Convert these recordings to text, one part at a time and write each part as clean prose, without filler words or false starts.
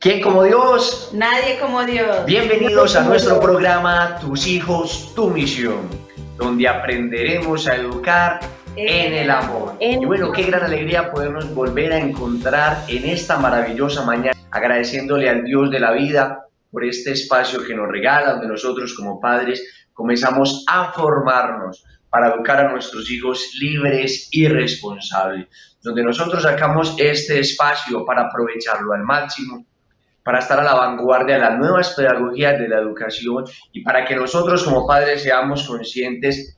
¿Quién como Dios? Nadie como Dios. Bienvenidos a nuestro programa Tus hijos, tu misión, donde aprenderemos a educar en el amor. Y bueno, qué gran alegría podernos volver a encontrar en esta maravillosa mañana, agradeciéndole al Dios de la vida por este espacio que nos regala, donde nosotros como padres comenzamos a formarnos para educar a nuestros hijos libres y responsables, donde nosotros sacamos este espacio para aprovecharlo al máximo, para estar a la vanguardia de las nuevas pedagogías de la educación y para que nosotros como padres seamos conscientes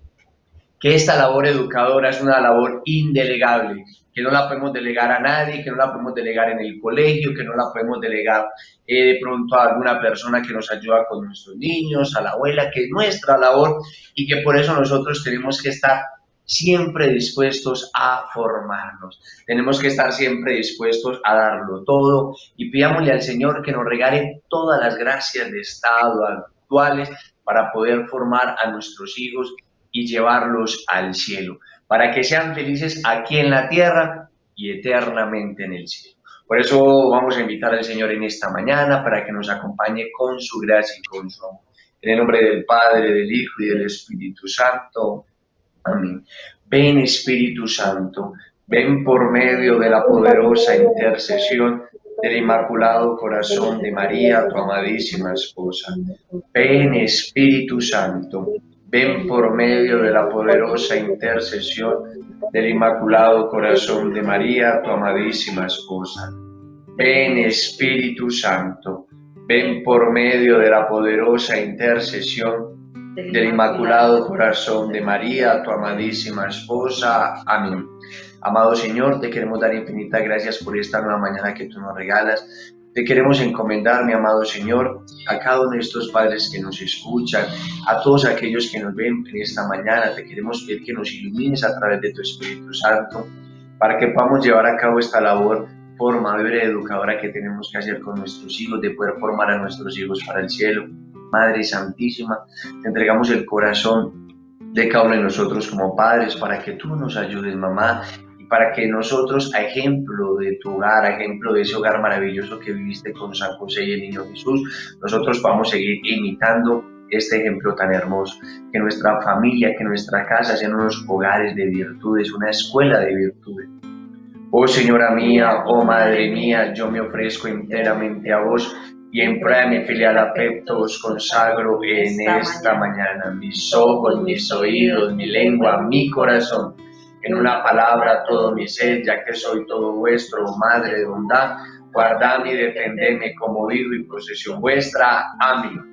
que esta labor educadora es una labor indelegable, que no la podemos delegar a nadie, que no la podemos delegar en el colegio, que no la podemos delegar de pronto a alguna persona que nos ayuda con nuestros niños, a la abuela, que es nuestra labor y que por eso nosotros tenemos que estar siempre dispuestos a formarnos. Tenemos que estar siempre dispuestos a darlo todo y pidámosle al Señor que nos regale todas las gracias de estado actuales para poder formar a nuestros hijos y llevarlos al cielo, para que sean felices aquí en la tierra y eternamente en el cielo. Por eso vamos a invitar al Señor en esta mañana para que nos acompañe con su gracia y con su amor. En el nombre del Padre, del Hijo y del Espíritu Santo. Amén. Ven, Espíritu Santo, ven por medio de la poderosa intercesión del Inmaculado Corazón de María, tu amadísima esposa. Ven, Espíritu Santo, ven por medio de la poderosa intercesión del Inmaculado Corazón de María, tu amadísima esposa. Ven, Espíritu Santo, ven por medio de la poderosa intercesión del Inmaculado Corazón de María, tu amadísima esposa. Amén. Amado Señor, te queremos dar infinitas gracias por esta nueva mañana que tú nos regalas. Te queremos encomendar, mi amado Señor, a cada uno de estos padres que nos escuchan, a todos aquellos que nos ven en esta mañana. Te queremos pedir que nos ilumines a través de tu Espíritu Santo, para que podamos llevar a cabo esta labor formadora y educadora que tenemos que hacer con nuestros hijos, de poder formar a nuestros hijos para el cielo. Madre Santísima, te entregamos el corazón de cada uno de nosotros como padres para que tú nos ayudes, mamá, y para que nosotros, a ejemplo de tu hogar, a ejemplo de ese hogar maravilloso que viviste con San José y el Niño Jesús, nosotros vamos a seguir imitando este ejemplo tan hermoso, que nuestra familia, que nuestra casa sean unos hogares de virtudes, una escuela de virtudes. Oh Señora mía, oh Madre mía, yo me ofrezco enteramente a vos, y en prueba de mi filial afecto os consagro en esta mañana mis ojos, mis oídos, mi lengua, mi corazón, en una palabra todo mi ser, ya que soy todo vuestro, Madre de bondad, guardadme y defendedme como hijo y posesión vuestra. Amén.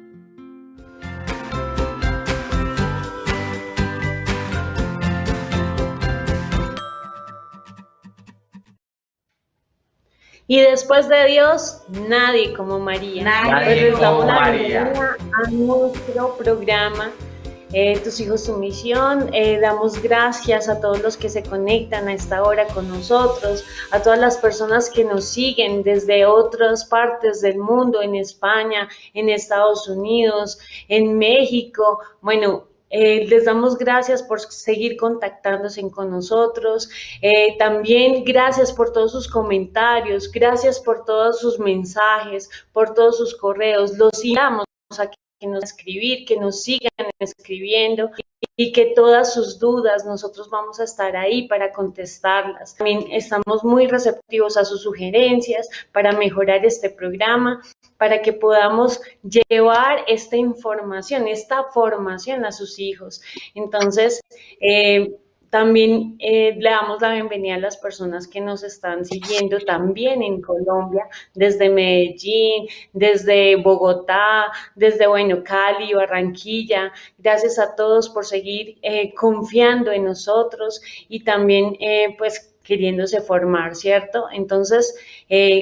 Y después de Dios, nadie como María. Nadie como María. A nuestro programa Tus hijos, tu misión. Damos gracias a todos los que se conectan a esta hora con nosotros, a todas las personas que nos siguen desde otras partes del mundo, en España, en Estados Unidos, en México. Bueno, les damos gracias por seguir contactándose con nosotros. También gracias por todos sus comentarios, gracias por todos sus mensajes, por todos sus correos. Los invitamos a que nos escribir, que nos sigan escribiendo y que todas sus dudas nosotros vamos a estar ahí para contestarlas. También estamos muy receptivos a sus sugerencias para mejorar este programa, para que podamos llevar esta información, esta formación a sus hijos. Entonces, también le damos la bienvenida a las personas que nos están siguiendo también en Colombia, desde Medellín, desde Bogotá, desde Cali, Barranquilla. Gracias a todos por seguir confiando en nosotros y también pues queriéndose formar, ¿cierto? Entonces,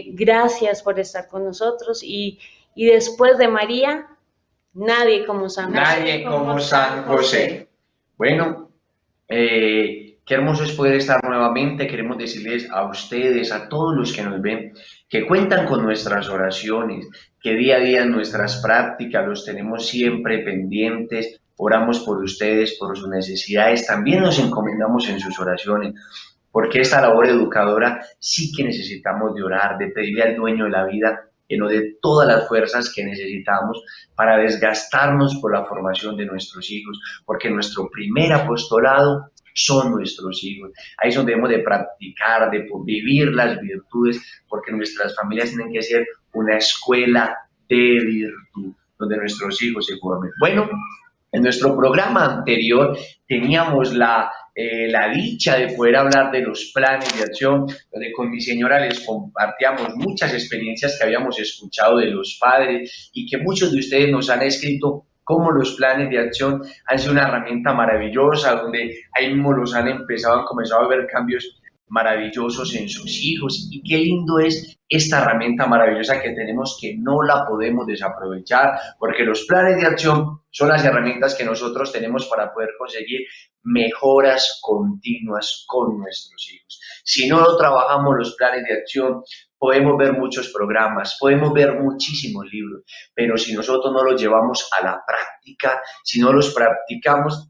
gracias por estar con nosotros y después de María, nadie como San José. Nadie como San José. Bueno, qué hermoso es poder estar nuevamente. Queremos decirles a ustedes, a todos los que nos ven, que cuentan con nuestras oraciones, que día a día en nuestras prácticas los tenemos siempre pendientes. Oramos por ustedes, por sus necesidades, también nos encomendamos en sus oraciones, porque esta labor educadora sí que necesitamos de orar, de pedirle al dueño de la vida lleno de todas las fuerzas que necesitamos para desgastarnos por la formación de nuestros hijos, porque nuestro primer apostolado son nuestros hijos. Ahí es donde debemos de practicar, de vivir las virtudes, porque nuestras familias tienen que ser una escuela de virtud, donde nuestros hijos se formen. Bueno, en nuestro programa anterior teníamos la dicha de poder hablar de los planes de acción, donde con mi señora les compartíamos muchas experiencias que habíamos escuchado de los padres y que muchos de ustedes nos han escrito cómo los planes de acción han sido una herramienta maravillosa, donde ahí mismo han comenzado a ver cambios maravillosos en sus hijos, y qué lindo es esta herramienta maravillosa que tenemos, que no la podemos desaprovechar, porque los planes de acción son las herramientas que nosotros tenemos para poder conseguir mejoras continuas con nuestros hijos. Si no lo trabajamos los planes de acción, podemos ver muchos programas, podemos ver muchísimos libros, pero si nosotros no los llevamos a la práctica, si no los practicamos,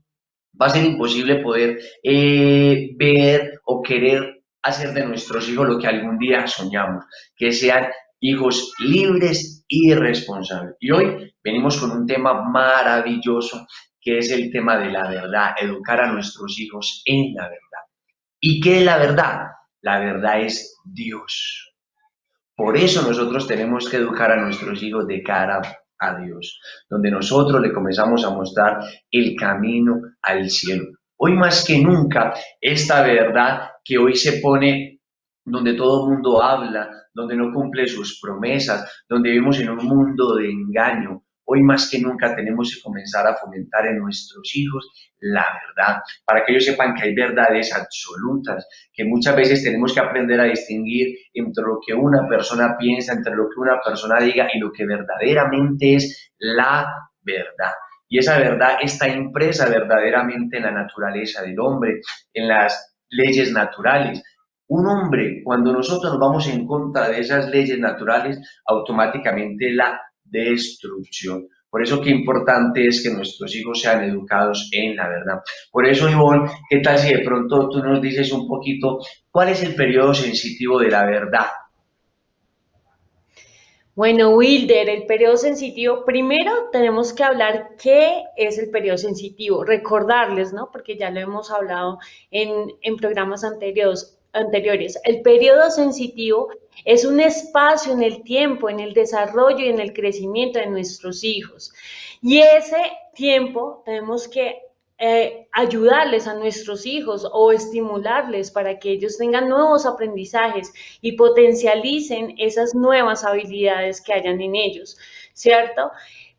va a ser imposible poder ver o querer hacer de nuestros hijos lo que algún día soñamos, que sean hijos libres y responsables. Y hoy venimos con un tema maravilloso, que es el tema de la verdad, educar a nuestros hijos en la verdad. ¿Y qué es la verdad? La verdad es Dios. Por eso nosotros tenemos que educar a nuestros hijos de cara a Dios, donde nosotros le comenzamos a mostrar el camino al cielo. Hoy más que nunca, esta verdad que hoy se pone donde todo el mundo habla, donde no cumple sus promesas, donde vivimos en un mundo de engaño, hoy más que nunca tenemos que comenzar a fomentar en nuestros hijos la verdad, para que ellos sepan que hay verdades absolutas, que muchas veces tenemos que aprender a distinguir entre lo que una persona piensa, entre lo que una persona diga y lo que verdaderamente es la verdad. Y esa verdad está impresa verdaderamente en la naturaleza del hombre, en las leyes naturales. Un hombre, cuando nosotros nos vamos en contra de esas leyes naturales, automáticamente la destrucción. Por eso qué importante es que nuestros hijos sean educados en la verdad. Por eso, Ivonne, ¿qué tal si de pronto tú nos dices un poquito cuál es el periodo sensitivo de la verdad? Bueno, Wilder, el periodo sensitivo, primero tenemos que hablar qué es el periodo sensitivo, recordarles, ¿no? Porque ya lo hemos hablado en programas anteriores. El periodo sensitivo es un espacio en el tiempo, en el desarrollo y en el crecimiento de nuestros hijos. Y ese tiempo tenemos que ayudarles a nuestros hijos o estimularles para que ellos tengan nuevos aprendizajes y potencialicen esas nuevas habilidades que hayan en ellos, ¿cierto?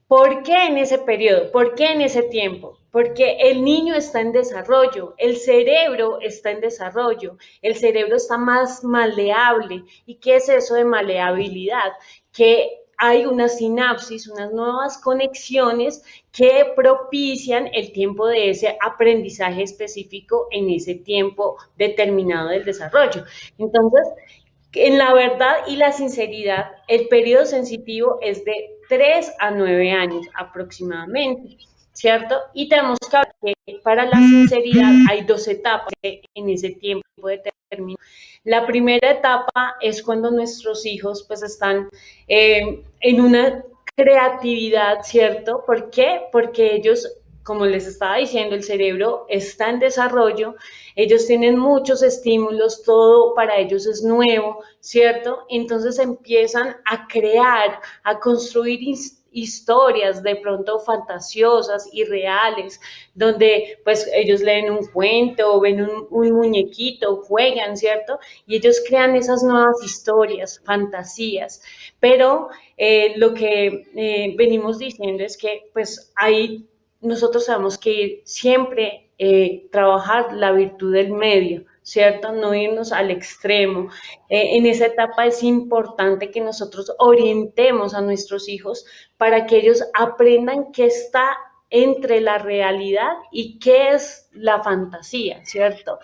¿Por qué en ese periodo? ¿Por qué en ese tiempo? Porque el niño está en desarrollo, el cerebro está en desarrollo, el cerebro está más maleable. ¿Y qué es eso de maleabilidad? Que hay una sinapsis, unas nuevas conexiones que propician el tiempo de ese aprendizaje específico en ese tiempo determinado del desarrollo. Entonces, en la verdad y la sinceridad, el periodo sensitivo es de 3 a 9 años aproximadamente, ¿cierto? Y tenemos que ver que para la sinceridad hay dos etapas en ese tiempo determinado. La primera etapa es cuando nuestros hijos pues están en una creatividad, ¿cierto? ¿Por qué? Porque ellos, como les estaba diciendo, el cerebro está en desarrollo, ellos tienen muchos estímulos, todo para ellos es nuevo, ¿cierto? Entonces empiezan a crear, a construir historias de pronto fantasiosas y reales, donde pues ellos leen un cuento, ven un muñequito, juegan, ¿cierto? Y ellos crean esas nuevas historias, fantasías, pero lo que venimos diciendo es que pues hay nosotros tenemos que ir siempre trabajar la virtud del medio, ¿cierto? No irnos al extremo. En esa etapa es importante que nosotros orientemos a nuestros hijos para que ellos aprendan qué está entre la realidad y qué es la fantasía, ¿cierto?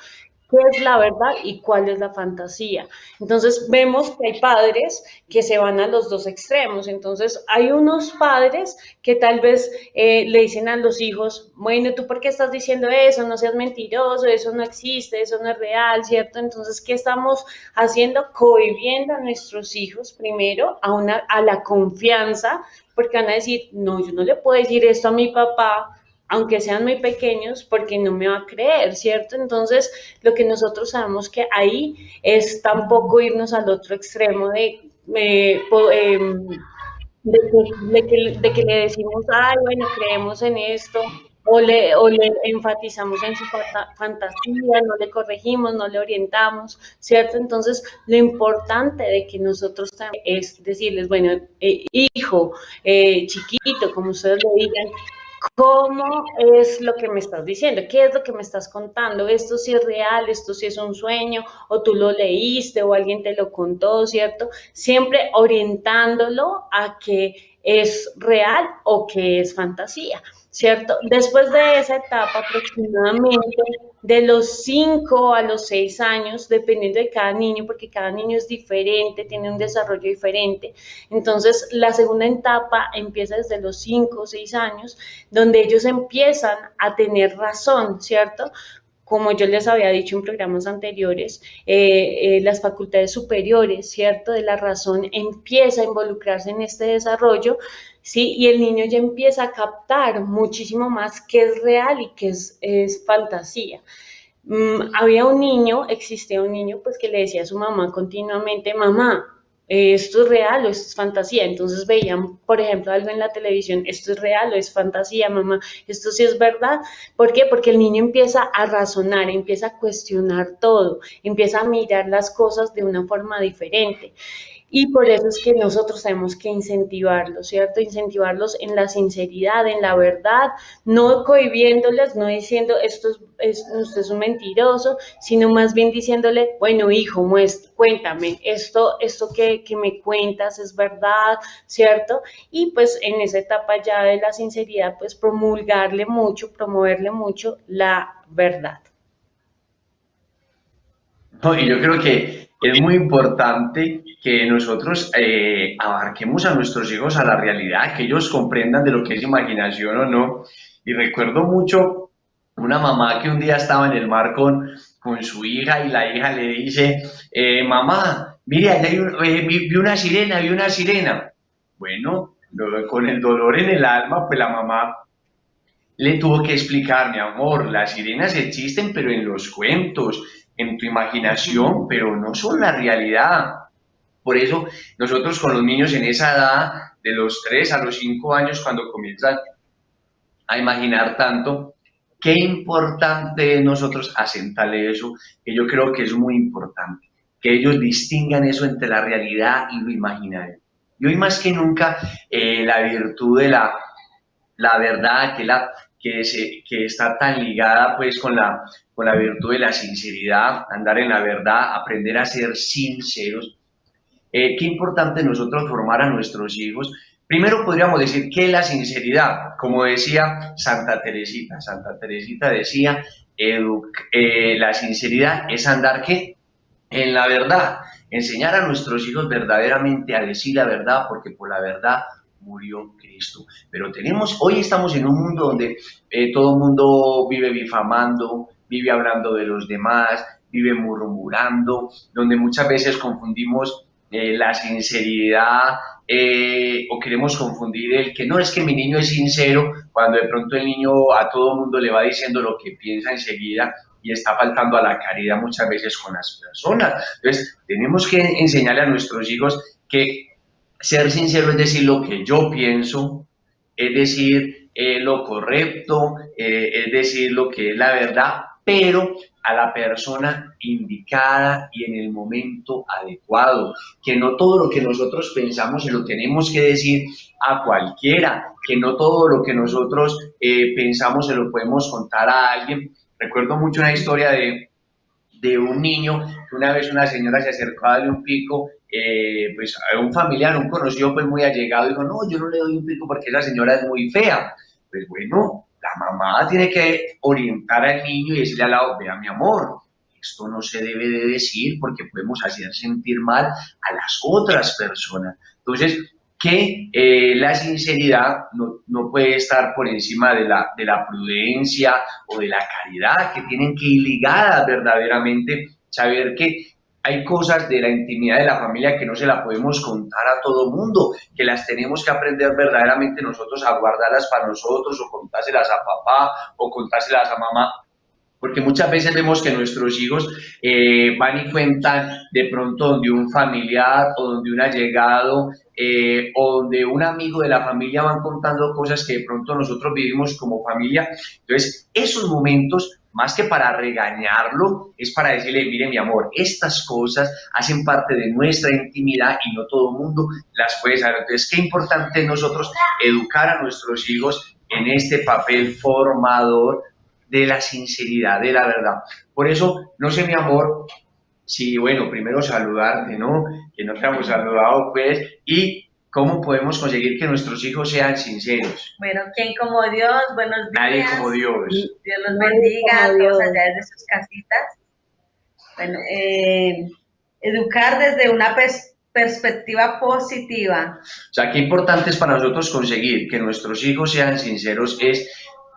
qué es la verdad y cuál es la fantasía. Entonces vemos que hay padres que se van a los dos extremos. Entonces hay unos padres que tal vez le dicen a los hijos, bueno, ¿tú por qué estás diciendo eso? No seas mentiroso, eso no existe, eso no es real, ¿cierto? Entonces, ¿qué estamos haciendo? Cohibiendo a nuestros hijos primero a la confianza, porque van a decir, no, yo no le puedo decir esto a mi papá, aunque sean muy pequeños, porque no me va a creer, ¿cierto? Entonces, lo que nosotros sabemos que ahí es tampoco irnos al otro extremo eh, po- eh, de que le decimos, ay, bueno, creemos en esto, o le enfatizamos en su fantasía, no le corregimos, no le orientamos, ¿cierto? Entonces, lo importante de que nosotros también es decirles, bueno, hijo, chiquito, como ustedes le digan, ¿cómo es lo que me estás diciendo? ¿Qué es lo que me estás contando? ¿Esto sí es real? ¿Esto sí es un sueño? ¿O tú lo leíste o alguien te lo contó, cierto? Siempre orientándolo a que es real o que es fantasía, ¿cierto? Después de esa etapa, aproximadamente de los 5 a los 6 años, dependiendo de cada niño, porque cada niño es diferente, tiene un desarrollo diferente. Entonces, la segunda etapa empieza desde los 5 o 6 años, donde ellos empiezan a tener razón, ¿cierto? Como yo les había dicho en programas anteriores, las facultades superiores, ¿cierto? De la razón empieza a involucrarse en este desarrollo, ¿sí? Y el niño ya empieza a captar muchísimo más qué es real y qué es fantasía. Había un niño, existía un niño, pues que le decía a su mamá continuamente, mamá, esto es real o esto es fantasía. Entonces veían, por ejemplo, algo en la televisión, esto es real o es fantasía, mamá, esto sí es verdad. ¿Por qué? Porque el niño empieza a razonar, empieza a cuestionar todo, empieza a mirar las cosas de una forma diferente. Y por eso es que nosotros tenemos que incentivarlos, ¿cierto? Incentivarlos en la sinceridad, en la verdad, no cohibiéndoles, no diciendo usted es un mentiroso, sino más bien diciéndole, bueno, hijo, cuéntame, esto que me cuentas es verdad, ¿cierto? Y pues en esa etapa ya de la sinceridad, pues promulgarle mucho, promoverle mucho la verdad. No, y yo creo que es muy importante que nosotros abarquemos a nuestros hijos a la realidad, que ellos comprendan de lo que es imaginación o no. Y recuerdo mucho una mamá que un día estaba en el mar con su hija y la hija le dice, mamá, mire, allá vi una sirena, vi una sirena. Bueno, con el dolor en el alma, pues la mamá le tuvo que explicar, mi amor, las sirenas existen, pero en los cuentos, en tu imaginación, pero no son la realidad. Por eso nosotros con los niños en esa edad, de los 3 a los 5 años, cuando comienzan a imaginar tanto, qué importante es nosotros asentarle eso, que yo creo que es muy importante, que ellos distingan eso entre la realidad y lo imaginario. Y hoy más que nunca, la virtud de la verdad, que está tan ligada pues con la virtud de la sinceridad, andar en la verdad, aprender a ser sinceros. Qué importante nosotros formar a nuestros hijos. Primero podríamos decir que la sinceridad, como decía Santa Teresita decía, la sinceridad es andar ¿qué? En la verdad, enseñar a nuestros hijos verdaderamente a decir la verdad, porque por la verdad murió Cristo. Pero hoy estamos en un mundo donde todo el mundo vive difamando, vive hablando de los demás, vive murmurando, donde muchas veces confundimos la sinceridad o queremos confundir el que no es que mi niño es sincero, cuando de pronto el niño a todo el mundo le va diciendo lo que piensa enseguida y está faltando a la caridad muchas veces con las personas. Entonces, tenemos que enseñarle a nuestros hijos que ser sincero es decir lo que yo pienso, es decir lo correcto, es decir lo que es la verdad, pero a la persona indicada y en el momento adecuado, que no todo lo que nosotros pensamos se lo tenemos que decir a cualquiera, que no todo lo que nosotros pensamos se lo podemos contar a alguien. Recuerdo mucho una historia de un niño que una vez una señora se acercó a darle un pico, pues a un familiar, un conocido pues muy allegado, dijo, no, yo no le doy un pico porque esa señora es muy fea. Pues bueno, la mamá tiene que orientar al niño y decirle al lado, vea mi amor, esto no se debe de decir porque podemos hacer sentir mal a las otras personas. Entonces, que la sinceridad no puede estar por encima de la prudencia o de la caridad, que tienen que ir ligadas verdaderamente, saber que hay cosas de la intimidad de la familia que no se la podemos contar a todo mundo, que las tenemos que aprender verdaderamente nosotros a guardarlas para nosotros o contárselas a papá o contárselas a mamá. Porque muchas veces vemos que nuestros hijos van y cuentan de pronto donde un familiar o donde un allegado o donde un amigo de la familia van contando cosas que de pronto nosotros vivimos como familia. Entonces, esos momentos, más que para regañarlo, es para decirle, mire mi amor, estas cosas hacen parte de nuestra intimidad y no todo el mundo las puede saber. Entonces, qué importante es nosotros educar a nuestros hijos en este papel formador de la sinceridad, de la verdad. Por eso, no sé, mi amor, si, bueno, primero saludarte, ¿no? Que no te hemos saludado, pues, y cómo podemos conseguir que nuestros hijos sean sinceros. Bueno, ¿quién como Dios? Buenos días. Nadie como Dios. Dios los bendiga a todos allá desde sus casitas. Bueno, educar desde una perspectiva positiva. O sea, qué importante es para nosotros conseguir que nuestros hijos sean sinceros, es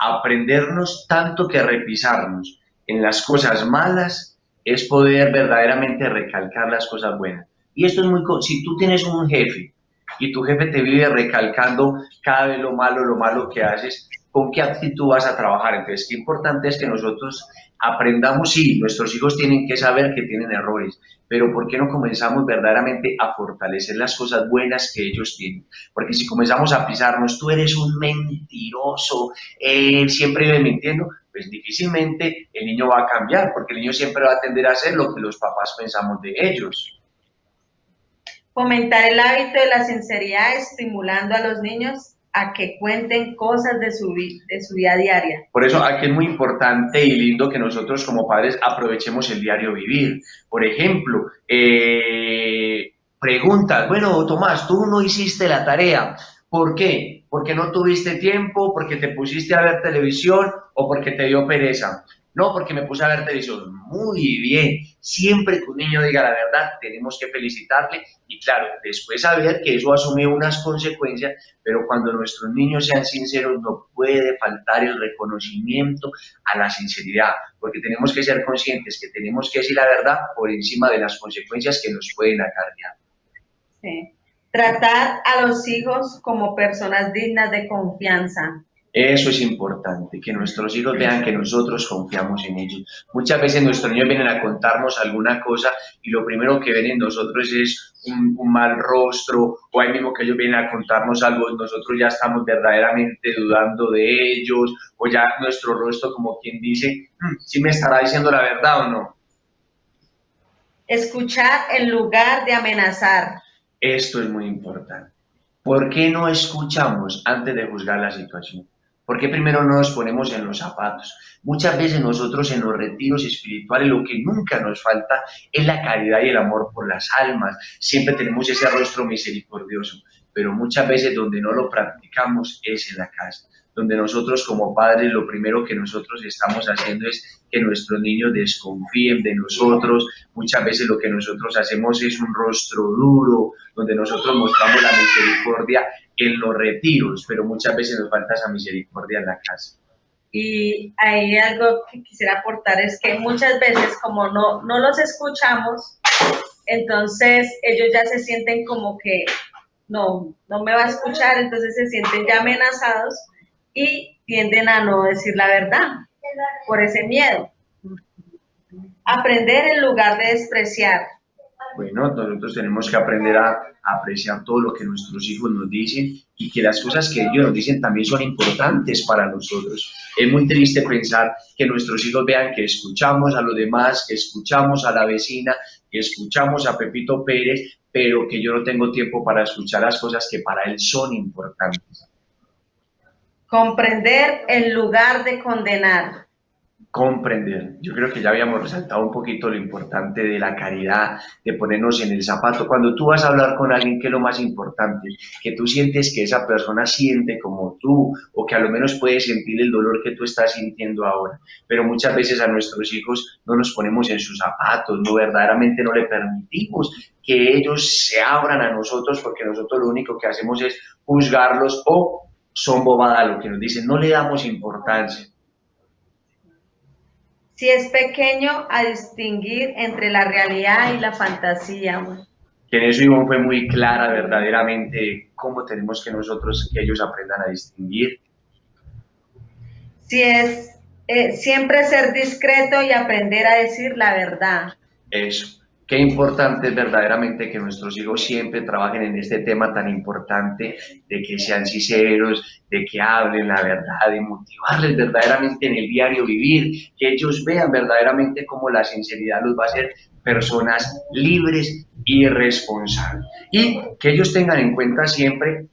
aprendernos tanto que repisarnos en las cosas malas, es poder verdaderamente recalcar las cosas buenas. Y esto es muy... Si tú tienes un jefe y tu jefe te vive recalcando cada vez lo malo que haces, ¿con qué actitud vas a trabajar? Entonces, qué importante es que nosotros aprendamos, sí, nuestros hijos tienen que saber que tienen errores, pero ¿por qué no comenzamos verdaderamente a fortalecer las cosas buenas que ellos tienen? Porque si comenzamos a pisarnos, tú eres un mentiroso, él siempre vive mintiendo, pues difícilmente el niño va a cambiar, porque el niño siempre va a tender a hacer lo que los papás pensamos de ellos. Fomentar el hábito de la sinceridad, estimulando a los niños a que cuenten cosas de su vida diaria. Por eso aquí es muy importante y lindo que nosotros como padres aprovechemos el diario vivir. Por ejemplo, preguntas, bueno, Tomás, tú no hiciste la tarea. ¿Por qué? ¿Porque no tuviste tiempo? ¿Porque te pusiste a ver televisión? ¿O porque te dio pereza? No, porque me puse a ver televisión. Muy bien. Siempre que un niño diga la verdad, tenemos que felicitarle y claro, después saber que eso asume unas consecuencias, pero cuando nuestros niños sean sinceros no puede faltar el reconocimiento a la sinceridad, porque tenemos que ser conscientes que tenemos que decir la verdad por encima de las consecuencias que nos pueden acarrear. Sí. Tratar a los hijos como personas dignas de confianza. Eso es importante, que nuestros hijos vean que nosotros confiamos en ellos. Muchas veces nuestros niños vienen a contarnos alguna cosa y lo primero que ven en nosotros es un mal rostro, o ahí mismo que ellos vienen a contarnos algo, nosotros ya estamos verdaderamente dudando de ellos, o ya nuestro rostro como quien dice, ¿sí me estará diciendo la verdad o no? Escuchar en lugar de amenazar. Esto es muy importante. ¿Por qué no escuchamos antes de juzgar la situación? ¿Por qué primero no nos ponemos en los zapatos? Muchas veces nosotros en los retiros espirituales lo que nunca nos falta es la caridad y el amor por las almas. Siempre tenemos ese rostro misericordioso, pero muchas veces donde no lo practicamos es en la casa, donde nosotros como padres lo primero que nosotros estamos haciendo es que nuestros niños desconfíen de nosotros. Muchas veces lo que nosotros hacemos es un rostro duro, donde nosotros mostramos la misericordia en los retiros, pero muchas veces nos falta esa misericordia en la casa. Y hay algo que quisiera aportar, es que muchas veces como no los escuchamos, entonces ellos ya se sienten como que no me va a escuchar, entonces se sienten ya amenazados y tienden a no decir la verdad por ese miedo. Aprender en lugar de despreciar. Bueno, nosotros tenemos que aprender a apreciar todo lo que nuestros hijos nos dicen y que las cosas que ellos nos dicen también son importantes para nosotros. Es muy triste pensar que nuestros hijos vean que escuchamos a los demás, que escuchamos a la vecina, que escuchamos a Pepito Pérez, pero que yo no tengo tiempo para escuchar las cosas que para él son importantes. Comprender en lugar de condenar. comprender. Yo creo que ya habíamos resaltado un poquito lo importante de la caridad, de ponernos en el zapato. Cuando tú vas a hablar con alguien, ¿qué es lo más importante? Que tú sientes que esa persona siente como tú, o que a lo menos puede sentir el dolor que tú estás sintiendo ahora. Pero muchas veces a nuestros hijos no nos ponemos en sus zapatos, no verdaderamente no le permitimos que ellos se abran a nosotros, porque nosotros lo único que hacemos es juzgarlos o son bobadas lo que nos dicen, no le damos importancia. Si es pequeño, a distinguir entre la realidad y la fantasía. Que en eso Ivonne fue muy clara verdaderamente cómo tenemos que nosotros, que ellos aprendan a distinguir. Si es siempre ser discreto y aprender a decir la verdad. Eso. Qué importante es verdaderamente que nuestros hijos siempre trabajen en este tema tan importante de que sean sinceros, de que hablen la verdad, de motivarles verdaderamente en el diario vivir, que ellos vean verdaderamente cómo la sinceridad los va a hacer personas libres y responsables. Y que ellos tengan en cuenta siempre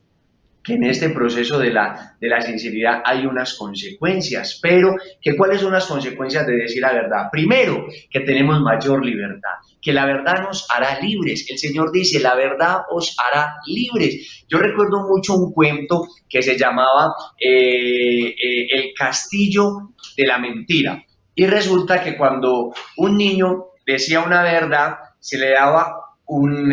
que en este proceso de la sinceridad hay unas consecuencias, pero que ¿cuáles son las consecuencias de decir la verdad? Primero, que tenemos mayor libertad, que la verdad nos hará libres. El Señor dice, la verdad os hará libres. Yo recuerdo mucho un cuento que se llamaba El castillo de la mentira. Y resulta que cuando un niño decía una verdad, se le daba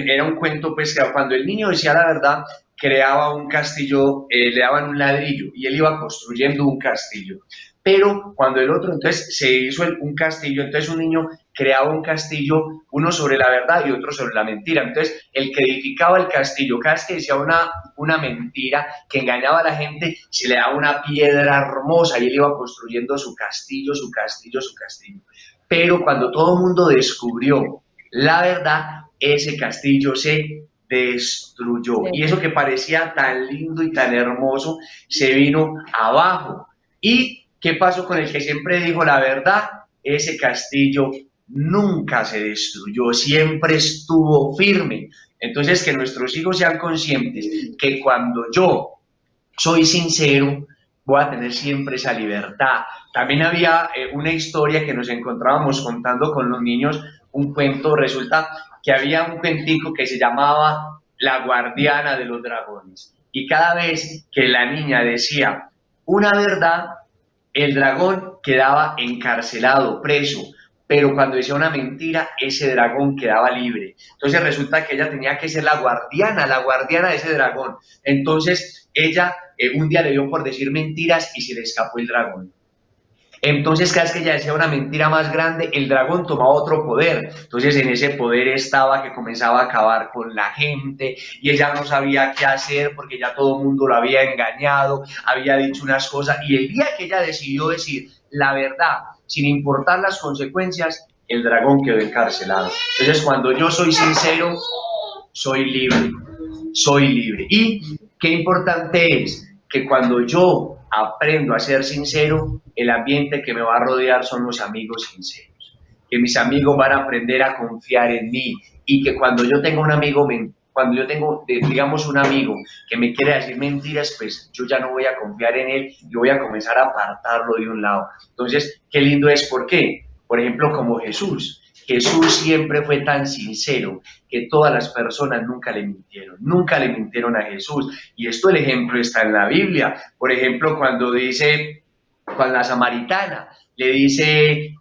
era un cuento, pues, que cuando el niño decía la verdad, creaba un castillo, le daban un ladrillo y él iba construyendo un castillo. Pero cuando el otro entonces se hizo un castillo, entonces un niño creaba un castillo, uno sobre la verdad y otro sobre la mentira. Entonces el que edificaba el castillo, cada vez que decía una mentira que engañaba a la gente, se le daba una piedra hermosa y él iba construyendo su castillo, su castillo, su castillo. Pero cuando todo el mundo descubrió la verdad, ese castillo se destruyó. Y eso que parecía tan lindo y tan hermoso se vino abajo. ¿Y qué pasó con el que siempre dijo la verdad? Ese castillo nunca se destruyó, siempre estuvo firme. Entonces, que nuestros hijos sean conscientes que cuando yo soy sincero, voy a tener siempre esa libertad. También había una historia que nos encontrábamos contando con los niños, un cuento, resulta que había un cuentico que se llamaba La guardiana de los dragones. Y cada vez que la niña decía una verdad, el dragón quedaba encarcelado, preso. Pero cuando decía una mentira, ese dragón quedaba libre. Entonces resulta que ella tenía que ser la guardiana de ese dragón. Entonces ella un día le dio por decir mentiras y se le escapó el dragón. Entonces, cada vez que ella decía una mentira más grande, el dragón tomaba otro poder. Entonces, en ese poder estaba que comenzaba a acabar con la gente y ella no sabía qué hacer porque ya todo el mundo lo había engañado, había dicho unas cosas y el día que ella decidió decir la verdad, sin importar las consecuencias, el dragón quedó encarcelado. Entonces, cuando yo soy sincero, soy libre, soy libre. Y qué importante es que cuando yo aprendo a ser sincero, el ambiente que me va a rodear son los amigos sinceros, que mis amigos van a aprender a confiar en mí y que cuando yo tengo un amigo, cuando yo tengo, digamos, un amigo que me quiere decir mentiras, pues yo ya no voy a confiar en él y voy a comenzar a apartarlo de un lado. Entonces, qué lindo es, ¿por qué? Por ejemplo, como Jesús. Jesús siempre fue tan sincero que todas las personas nunca le mintieron a Jesús. Y esto el ejemplo está en la Biblia. Por ejemplo, cuando la samaritana le dice,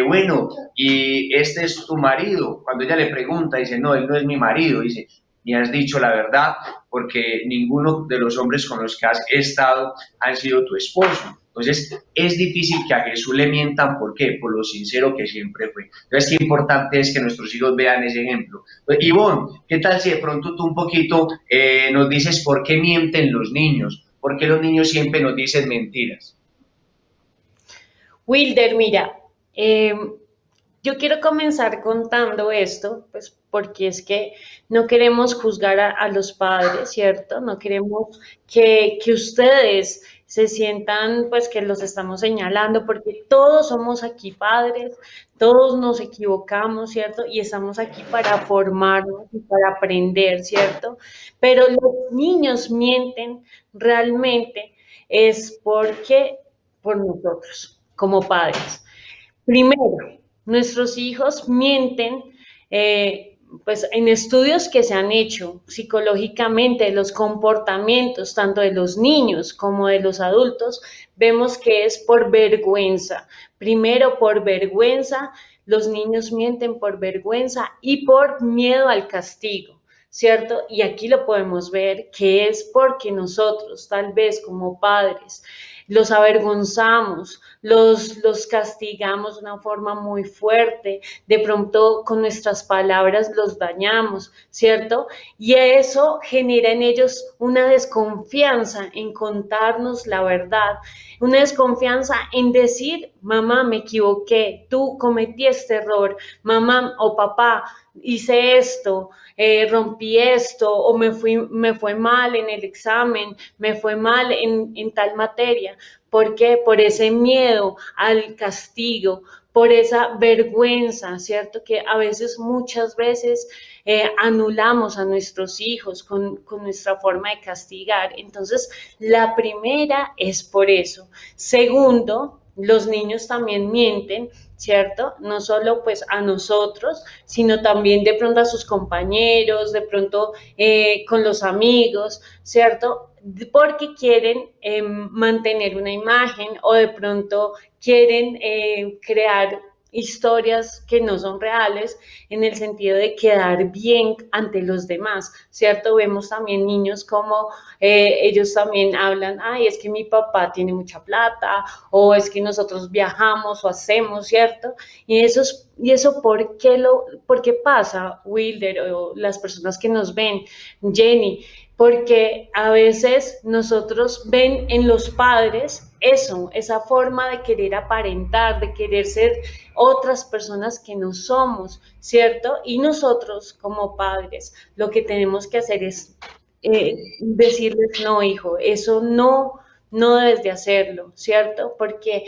bueno, y este es tu marido. Cuando ella le pregunta, dice, no, él no es mi marido. Dice, ni has dicho la verdad, porque ninguno de los hombres con los que has estado han sido tu esposo. Entonces, es difícil que a Jesús le mientan, ¿por qué? Por lo sincero que siempre fue. Entonces, qué importante es que nuestros hijos vean ese ejemplo. Ivonne, ¿qué tal si de pronto tú un poquito nos dices por qué mienten los niños? ¿Por qué los niños siempre nos dicen mentiras? Wilder, mira, yo quiero comenzar contando esto, pues porque es que no queremos juzgar a los padres, ¿cierto? No queremos que ustedes se sientan pues que los estamos señalando, porque todos somos aquí padres, todos nos equivocamos, ¿cierto? Y estamos aquí para formarnos y para aprender, ¿cierto? Pero los niños mienten realmente es porque por nosotros, como padres. Primero, nuestros hijos mienten, pues en estudios que se han hecho psicológicamente de los comportamientos tanto de los niños como de los adultos, vemos que es por vergüenza. Primero, por vergüenza, los niños mienten por vergüenza y por miedo al castigo. ¿Cierto? Y aquí lo podemos ver que es porque nosotros, tal vez como padres, los avergonzamos, los castigamos de una forma muy fuerte, de pronto con nuestras palabras los dañamos, ¿cierto? Y eso genera en ellos una desconfianza en contarnos la verdad, una desconfianza en decir, mamá, me equivoqué, tú cometí este error, mamá o papá, hice esto, rompí esto, o me fue mal en el examen, me fue mal en tal materia. ¿Por qué? Por ese miedo al castigo, por esa vergüenza, ¿cierto? Que a veces, muchas veces, anulamos a nuestros hijos con nuestra forma de castigar. Entonces, la primera es por eso. Segundo, los niños también mienten, ¿cierto? No solo pues a nosotros, sino también de pronto a sus compañeros, de pronto con los amigos, ¿cierto? Porque quieren mantener una imagen o de pronto quieren crear historias que no son reales en el sentido de quedar bien ante los demás, ¿cierto? Vemos también niños como ellos también hablan, ay, es que mi papá tiene mucha plata o es que nosotros viajamos o hacemos, ¿cierto? Y eso ¿por qué pasa, Wilder, o las personas que nos ven, Jenny? Porque a veces nosotros ven en los padres eso, esa forma de querer aparentar, de querer ser otras personas que no somos, ¿cierto? Y nosotros como padres lo que tenemos que hacer es decirles, no, hijo, eso no debes de hacerlo, ¿cierto? Porque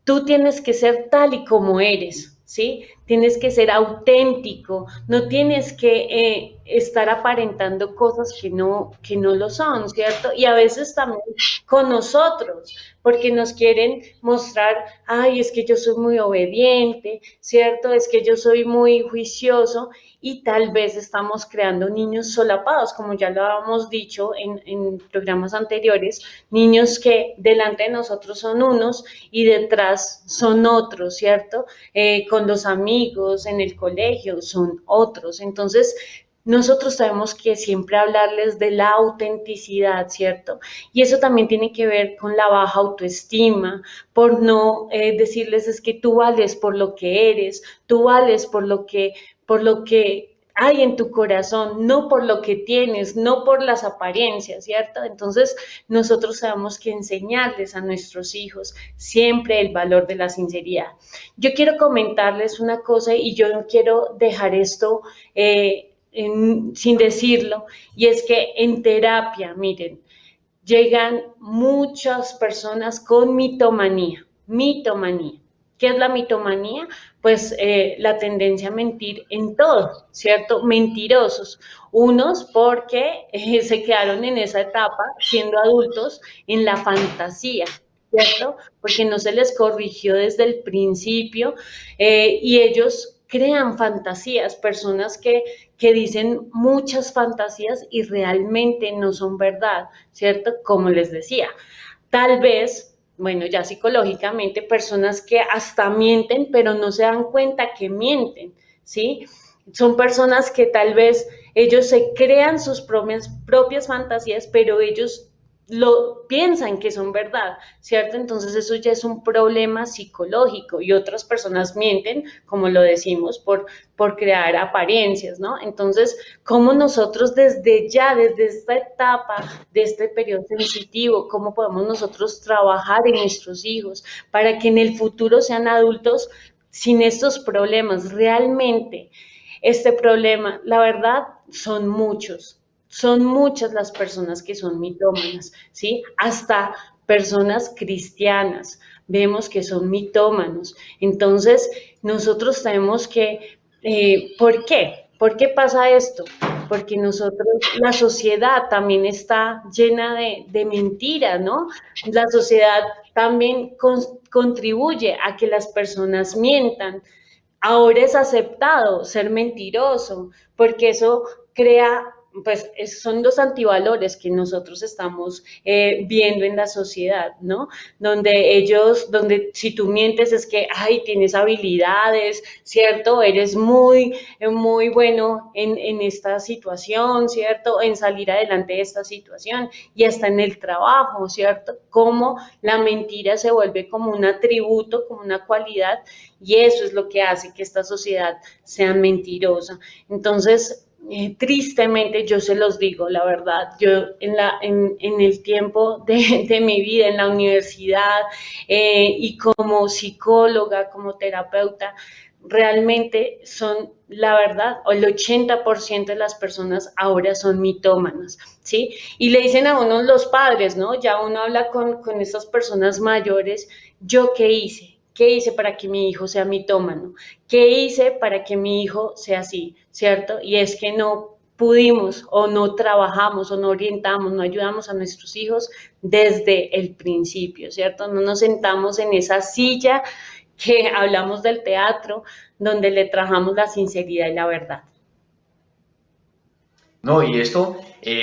tú tienes que ser tal y como eres, ¿sí? Tienes que ser auténtico, no tienes que estar aparentando cosas que no lo son, ¿cierto? Y a veces también con nosotros, porque nos quieren mostrar, ay, es que yo soy muy obediente, ¿cierto? Es que yo soy muy juicioso y tal vez estamos creando niños solapados, como ya lo habíamos dicho en programas anteriores, niños que delante de nosotros son unos y detrás son otros, ¿cierto? Con los amigos, en el colegio, son otros. Entonces, nosotros sabemos que siempre hablarles de la autenticidad, ¿cierto? Y eso también tiene que ver con la baja autoestima, por no decirles es que tú vales por lo que eres, tú vales por lo que hay en tu corazón, no por lo que tienes, no por las apariencias, ¿cierto? Entonces, nosotros tenemos que enseñarles a nuestros hijos siempre el valor de la sinceridad. Yo quiero comentarles una cosa y yo no quiero dejar esto sin decirlo, y es que en terapia, miren, llegan muchas personas con mitomanía. Mitomanía. ¿Qué es la mitomanía? Pues la tendencia a mentir en todo, ¿cierto? Mentirosos. Unos porque se quedaron en esa etapa, siendo adultos, en la fantasía, ¿cierto? Porque no se les corrigió desde el principio y ellos crean fantasías, personas que dicen muchas fantasías y realmente no son verdad, ¿cierto? Como les decía, tal vez, bueno, ya psicológicamente, personas que hasta mienten, pero no se dan cuenta que mienten, ¿sí? Son personas que tal vez ellos se crean sus propias fantasías, pero ellos lo piensan que son verdad, ¿cierto? Entonces eso ya es un problema psicológico y otras personas mienten, como lo decimos, por crear apariencias, ¿no? Entonces, ¿cómo nosotros desde ya, desde esta etapa, de este periodo sensitivo, cómo podemos nosotros trabajar en nuestros hijos para que en el futuro sean adultos sin estos problemas? Realmente, este problema, la verdad, son muchas las personas que son mitómanas, ¿sí? Hasta personas cristianas vemos que son mitómanos. Entonces, nosotros tenemos que, ¿por qué? ¿Por qué pasa esto? porque nosotros, la sociedad también está llena de mentiras, ¿no? La sociedad también contribuye a que las personas mientan. Ahora es aceptado ser mentiroso, porque eso crea, pues son los antivalores que nosotros estamos viendo en la sociedad, ¿no? Donde si tú mientes es que, ay, tienes habilidades, ¿cierto? Eres muy bueno en esta situación, ¿cierto? En salir adelante de esta situación y hasta en el trabajo, ¿cierto? Cómo la mentira se vuelve como un atributo, como una cualidad, y eso es lo que hace que esta sociedad sea mentirosa. Entonces, tristemente, yo se los digo, la verdad, yo en el tiempo de mi vida en la universidad y como psicóloga, como terapeuta, realmente son, la verdad, el 80% de las personas ahora son mitómanas, ¿sí? Y le dicen a uno los padres, ¿no? Ya uno habla con estas personas mayores, ¿yo qué hice? ¿Qué hice para que mi hijo sea mitómano? ¿Qué hice para que mi hijo sea así? ¿Cierto? Y es que no pudimos o no trabajamos o no orientamos, no ayudamos a nuestros hijos desde el principio, ¿cierto? No nos sentamos en esa silla que hablamos del teatro, donde le trabajamos la sinceridad y la verdad. No, y esto,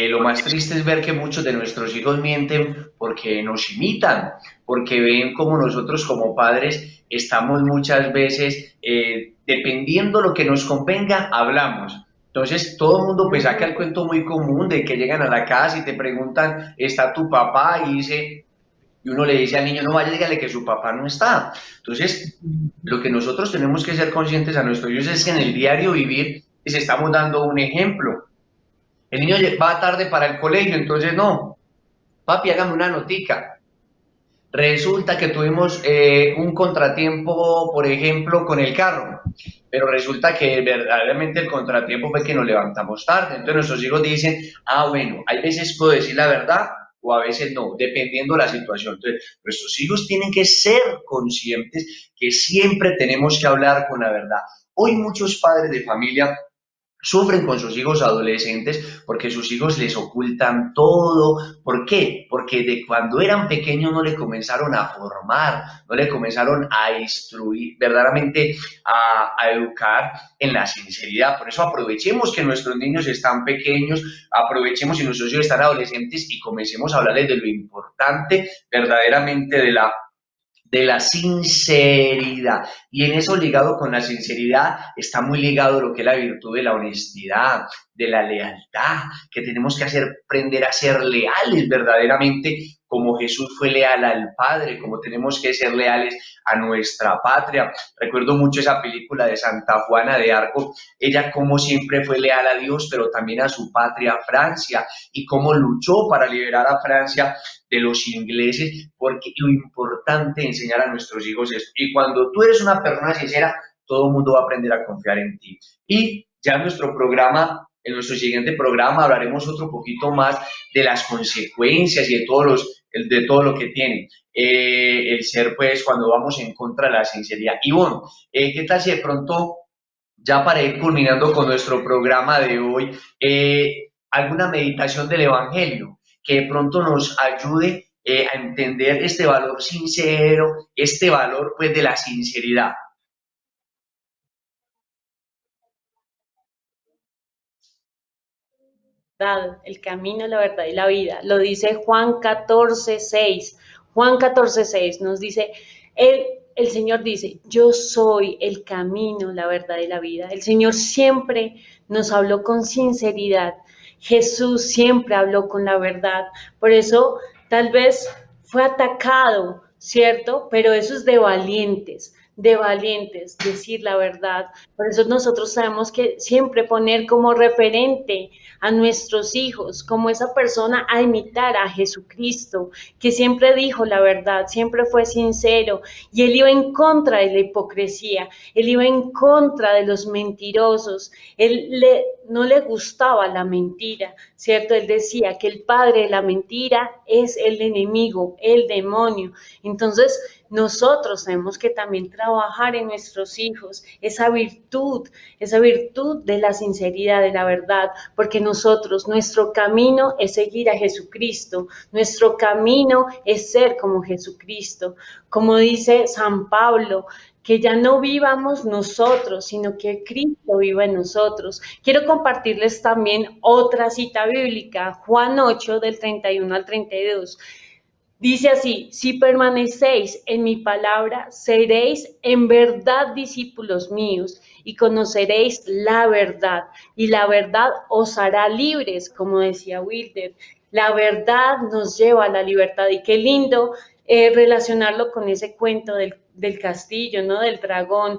lo más triste es ver que muchos de nuestros hijos mienten porque nos imitan, porque ven como nosotros como padres estamos muchas veces, dependiendo lo que nos convenga, hablamos. Entonces, todo el mundo pues saca el cuento muy común de que llegan a la casa y te preguntan, ¿está tu papá? Y uno le dice al niño, no vaya, dígale que su papá no está. Entonces, lo que nosotros tenemos que ser conscientes a nuestros hijos es que en el diario vivir les estamos dando un ejemplo. El niño va tarde para el colegio, entonces no, papi, hágame una notica. Resulta que tuvimos un contratiempo, por ejemplo, con el carro, pero resulta que verdaderamente el contratiempo fue que nos levantamos tarde. Entonces nuestros hijos dicen, ah, bueno, hay veces puedo decir la verdad o a veces no, dependiendo de la situación. Entonces nuestros hijos tienen que ser conscientes que siempre tenemos que hablar con la verdad. Hoy muchos padres de familia sufren con sus hijos adolescentes porque sus hijos les ocultan todo. ¿Por qué? Porque de cuando eran pequeños no le comenzaron a formar, no le comenzaron a instruir, verdaderamente a educar en la sinceridad. Por eso aprovechemos que nuestros niños están pequeños, aprovechemos y nuestros hijos están adolescentes y comencemos a hablarles de lo importante verdaderamente de la sinceridad. Y en eso ligado con la sinceridad está muy ligado lo que es la virtud de la honestidad, de la lealtad, que tenemos que aprender a ser leales verdaderamente como Jesús fue leal al Padre, como tenemos que ser leales a nuestra patria. Recuerdo mucho esa película de Santa Juana de Arco, ella como siempre fue leal a Dios, pero también a su patria, Francia, y cómo luchó para liberar a Francia de los ingleses, porque lo importante es enseñar a nuestros hijos esto. Y cuando tú eres una persona sincera, todo el mundo va a aprender a confiar en ti. Y ya en nuestro programa, en nuestro siguiente programa, hablaremos otro poquito más de las consecuencias y de todo lo que tiene el ser, pues, cuando vamos en contra de la sinceridad. Y bueno, ¿qué tal si de pronto, ya para ir culminando con nuestro programa de hoy, alguna meditación del Evangelio que de pronto nos ayude a entender este valor sincero, este valor pues de la sinceridad? El camino, la verdad y la vida. Lo dice Juan 14:6. Juan 14:6 nos dice, el Señor dice, yo soy el camino, la verdad y la vida. El Señor siempre nos habló con sinceridad. Jesús siempre habló con la verdad. Por eso tal vez fue atacado, ¿cierto? Pero eso es de valientes, decir la verdad. Por eso nosotros sabemos que siempre poner como referente a nuestros hijos, como esa persona a imitar a Jesucristo, que siempre dijo la verdad, siempre fue sincero, y él iba en contra de la hipocresía, él iba en contra de los mentirosos, no le gustaba la mentira, ¿cierto? Él decía que el padre de la mentira es el enemigo, el demonio. Entonces, nosotros tenemos que también trabajar en nuestros hijos esa virtud de la sinceridad, de la verdad, porque nosotros, nuestro camino es seguir a Jesucristo, nuestro camino es ser como Jesucristo, como dice San Pablo, que ya no vivamos nosotros, sino que Cristo viva en nosotros. Quiero compartirles también otra cita bíblica, Juan 8, del 31 al 32. Dice así: si permanecéis en mi palabra, seréis en verdad discípulos míos y conoceréis la verdad, y la verdad os hará libres, como decía Wilder. La verdad nos lleva a la libertad, y qué lindo relacionarlo con ese cuento del castillo, ¿no? Del dragón,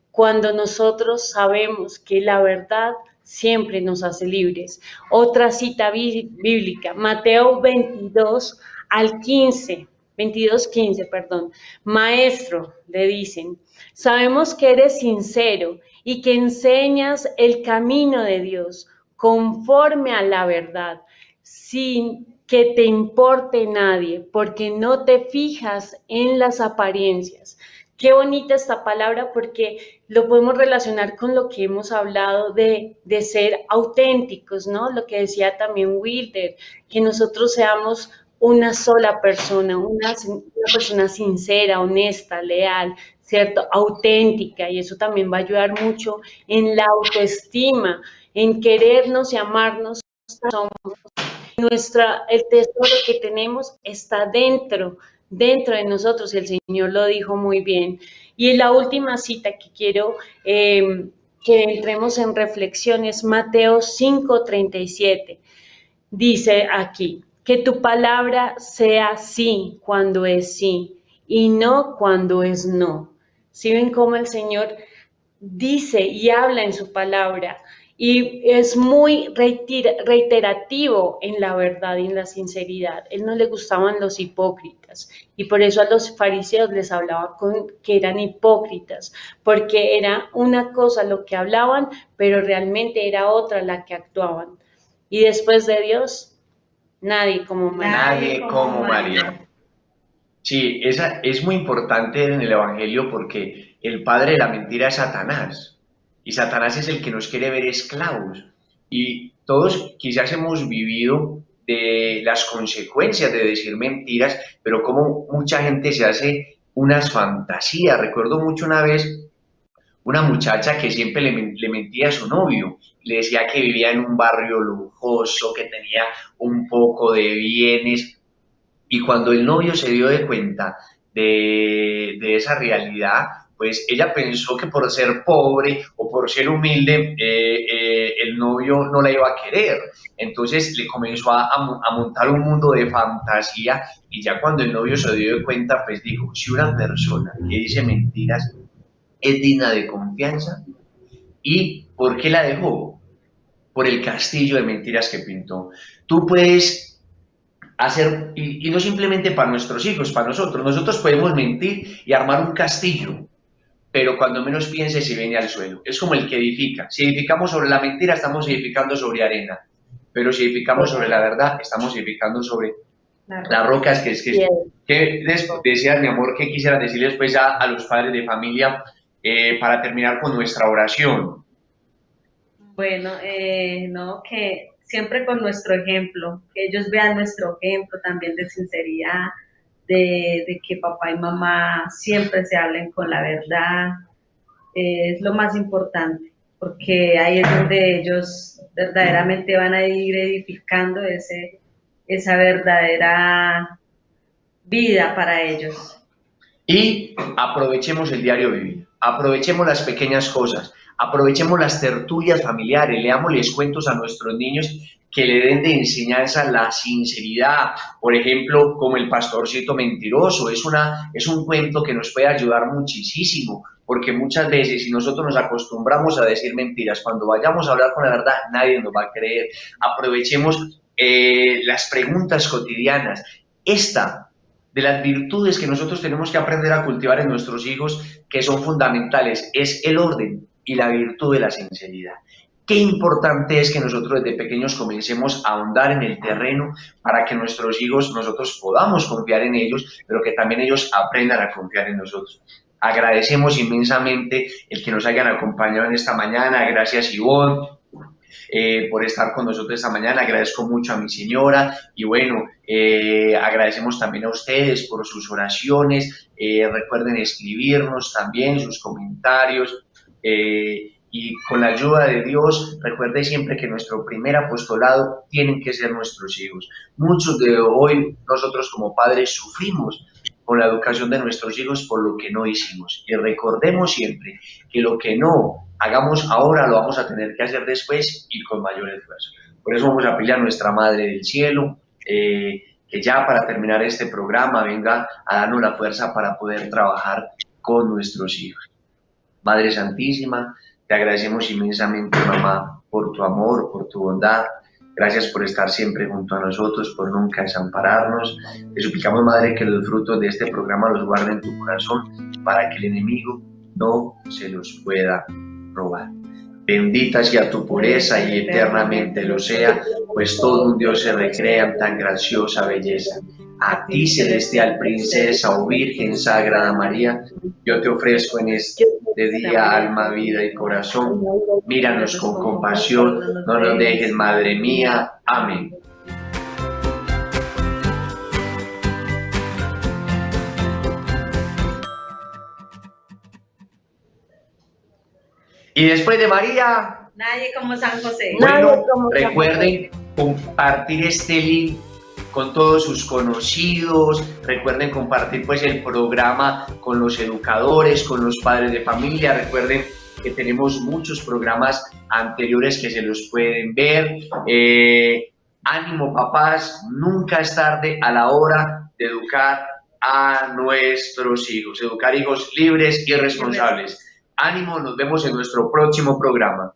cuando nosotros sabemos que la verdad siempre nos hace libres. Otra cita bíblica, Mateo 22:15, perdón. Maestro, le dicen, sabemos que eres sincero y que enseñas el camino de Dios conforme a la verdad, sin que te importe nadie, porque no te fijas en las apariencias. Qué bonita esta palabra, porque lo podemos relacionar con lo que hemos hablado de ser auténticos, ¿no? Lo que decía también Wilder, que nosotros seamos una sola persona, una persona sincera, honesta, leal, ¿cierto? Auténtica, y eso también va a ayudar mucho en la autoestima, en querernos y amarnos. El tesoro que tenemos está dentro de nosotros, el Señor lo dijo muy bien. Y la última cita que quiero que entremos en reflexión es Mateo 5:37. Dice aquí, que tu palabra sea sí cuando es sí y no cuando es no. ¿Sí ven cómo el Señor dice y habla en su palabra? Y es muy reiterativo en la verdad y en la sinceridad. Él no le gustaban los hipócritas, y por eso a los fariseos les hablaba que eran hipócritas, porque era una cosa lo que hablaban, pero realmente era otra la que actuaban. Y después de Dios, nadie como María. Nadie como María. Sí, esa es muy importante en el Evangelio, porque el padre de la mentira es Satanás. Y Satanás es el que nos quiere ver esclavos. Y todos quizás hemos vivido de las consecuencias de decir mentiras, pero como mucha gente se hace unas fantasías. Recuerdo mucho una vez una muchacha que siempre le mentía a su novio. Le decía que vivía en un barrio lujoso, que tenía un poco de bienes. Y cuando el novio se dio de cuenta de esa realidad, pues ella pensó que por ser pobre o por ser humilde, el novio no la iba a querer. Entonces le comenzó a montar un mundo de fantasía, y ya cuando el novio se dio de cuenta, pues dijo, si una persona que dice mentiras es digna de confianza, ¿y por qué la dejó? Por el castillo de mentiras que pintó. Tú puedes hacer, y no simplemente para nuestros hijos, para nosotros podemos mentir y armar un castillo, pero cuando menos piense se viene al suelo. Es como el que edifica. Si edificamos sobre la mentira, estamos edificando sobre arena, pero si edificamos sobre la verdad, estamos edificando sobre las rocas. Que decías, mi amor, que quisiera decirles pues a los padres de familia para terminar con nuestra oración. Bueno, no, que siempre con nuestro ejemplo, que ellos vean nuestro ejemplo también de sinceridad, de que papá y mamá siempre se hablen con la verdad, es lo más importante, porque ahí es donde ellos verdaderamente van a ir edificando esa verdadera vida para ellos. Y aprovechemos el diario vivir, aprovechemos las pequeñas cosas, aprovechemos las tertulias familiares, leámosles cuentos a nuestros niños que le den de enseñanza la sinceridad. Por ejemplo, como El pastorcito mentiroso, es un cuento que nos puede ayudar muchísimo, porque muchas veces si nosotros nos acostumbramos a decir mentiras, cuando vayamos a hablar con la verdad, nadie nos va a creer. Aprovechemos las preguntas cotidianas. Esta de las virtudes que nosotros tenemos que aprender a cultivar en nuestros hijos, que son fundamentales, es el orden y la virtud de la sinceridad. Qué importante es que nosotros desde pequeños comencemos a ahondar en el terreno para que nuestros hijos, nosotros podamos confiar en ellos, pero que también ellos aprendan a confiar en nosotros. Agradecemos inmensamente el que nos hayan acompañado en esta mañana. Gracias, Ivonne, por estar con nosotros esta mañana. Agradezco mucho a mi señora y bueno, agradecemos también a ustedes por sus oraciones. Recuerden escribirnos también sus comentarios. Y con la ayuda de Dios, recuerde siempre que nuestro primer apostolado tienen que ser nuestros hijos. Muchos de hoy nosotros como padres sufrimos con la educación de nuestros hijos por lo que no hicimos. Y recordemos siempre que lo que no hagamos ahora lo vamos a tener que hacer después y con mayor esfuerzo. Por eso vamos a pedir a nuestra Madre del Cielo que ya para terminar este programa venga a darnos la fuerza para poder trabajar con nuestros hijos. Madre Santísima, te agradecemos inmensamente, mamá, por tu amor, por tu bondad. Gracias por estar siempre junto a nosotros, por nunca desampararnos. Te suplicamos, Madre, que los frutos de este programa los guarde en tu corazón para que el enemigo no se los pueda robar. Bendita sea tu pureza y eternamente lo sea, pues todo un Dios se recrea en tan graciosa belleza. A ti, celestial princesa o Virgen Sagrada María, yo te ofrezco en este día alma, vida y corazón. Míranos con compasión, no nos dejes, Madre mía. Amén. Y después de María, nadie como San José. Bueno, recuerden compartir este link con todos sus conocidos. Recuerden compartir pues el programa con los educadores, con los padres de familia. Recuerden que tenemos muchos programas anteriores que se los pueden ver. Ánimo, papás, nunca es tarde a la hora de educar a nuestros hijos, educar hijos libres y responsables. Ánimo, nos vemos en nuestro próximo programa.